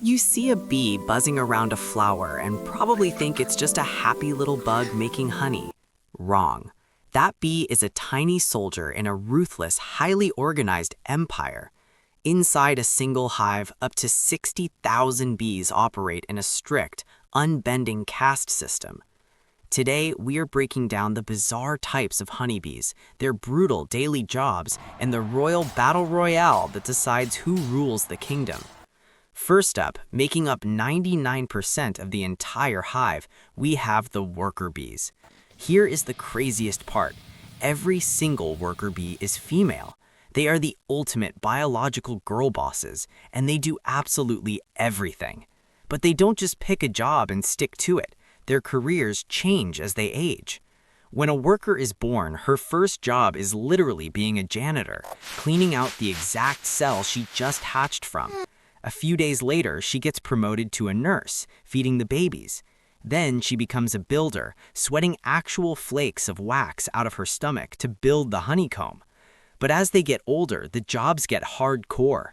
You see a bee buzzing around a flower and probably think it's just a happy little bug making honey. Wrong. That bee is a tiny soldier in a ruthless, highly organized empire. Inside a single hive, up to 60,000 bees operate in a strict, unbending caste system. Today, we are breaking down the bizarre types of honeybees, their brutal daily jobs, and the royal battle royale that decides who rules the kingdom. First up, making up 99% of the entire hive, we have the worker bees. Here is the craziest part. Every single worker bee is female. They are the ultimate biological girl bosses, and they do absolutely everything. But they don't just pick a job and stick to it. Their careers change as they age. When a worker is born, her first job is literally being a janitor, cleaning out the exact cell she just hatched from. A few days later, she gets promoted to a nurse, feeding the babies. Then she becomes a builder, sweating actual flakes of wax out of her stomach to build the honeycomb. But as they get older, the jobs get hardcore.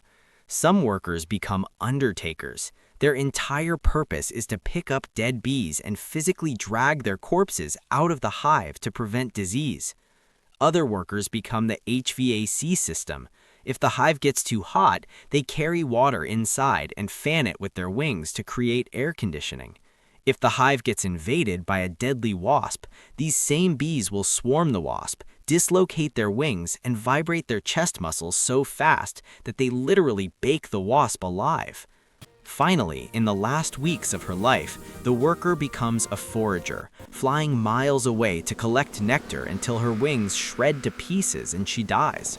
Some workers become undertakers. Their entire purpose is to pick up dead bees and physically drag their corpses out of the hive to prevent disease. Other workers become the HVAC system. If the hive gets too hot, they carry water inside and fan it with their wings to create air conditioning. If the hive gets invaded by a deadly wasp, these same bees will swarm the wasp, dislocate their wings, and vibrate their chest muscles so fast that they literally bake the wasp alive. Finally, in the last weeks of her life, the worker becomes a forager, flying miles away to collect nectar until her wings shred to pieces and she dies.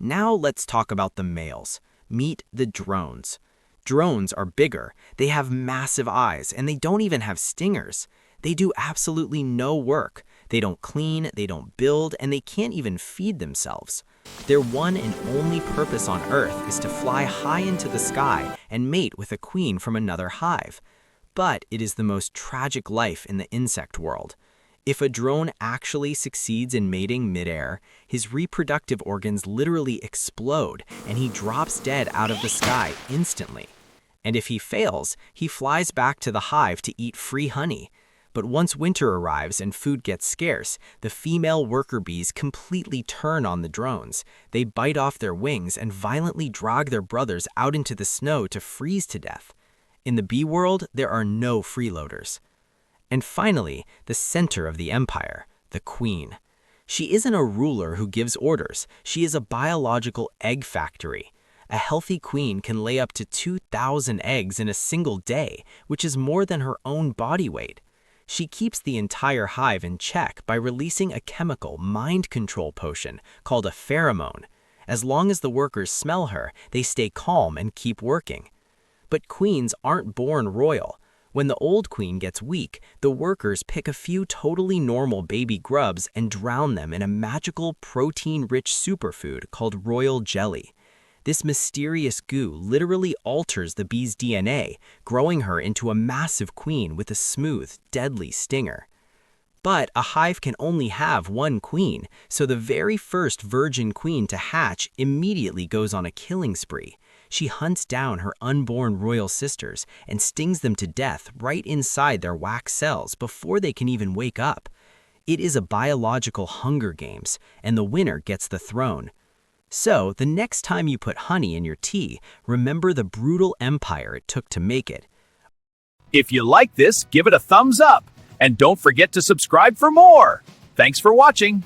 Now let's talk about the males. Meet the drones. Drones are bigger, they have massive eyes, and they don't even have stingers. They do absolutely no work. They don't clean, they don't build, and they can't even feed themselves. Their one and only purpose on Earth is to fly high into the sky and mate with a queen from another hive. But it is the most tragic life in the insect world. If a drone actually succeeds in mating midair, his reproductive organs literally explode and he drops dead out of the sky instantly. And if he fails, he flies back to the hive to eat free honey. But once winter arrives and food gets scarce, the female worker bees completely turn on the drones. They bite off their wings and violently drag their brothers out into the snow to freeze to death. In the bee world, there are no freeloaders. And finally, the center of the empire, the queen. She isn't a ruler who gives orders. She is a biological egg factory. A healthy queen can lay up to 2,000 eggs in a single day, which is more than her own body weight. She keeps the entire hive in check by releasing a chemical mind control potion called a pheromone. As long as the workers smell her, they stay calm and keep working. But queens aren't born royal. When the old queen gets weak, the workers pick a few totally normal baby grubs and drown them in a magical protein-rich superfood called royal jelly. This mysterious goo literally alters the bee's DNA, growing her into a massive queen with a smooth, deadly stinger. But a hive can only have one queen, so the very first virgin queen to hatch immediately goes on a killing spree. She hunts down her unborn royal sisters and stings them to death right inside their wax cells before they can even wake up. It is a biological Hunger Games, and the winner gets the throne. So, the next time you put honey in your tea, remember the brutal empire it took to make it. If you like this, give it a thumbs up, and don't forget to subscribe for more. Thanks for watching.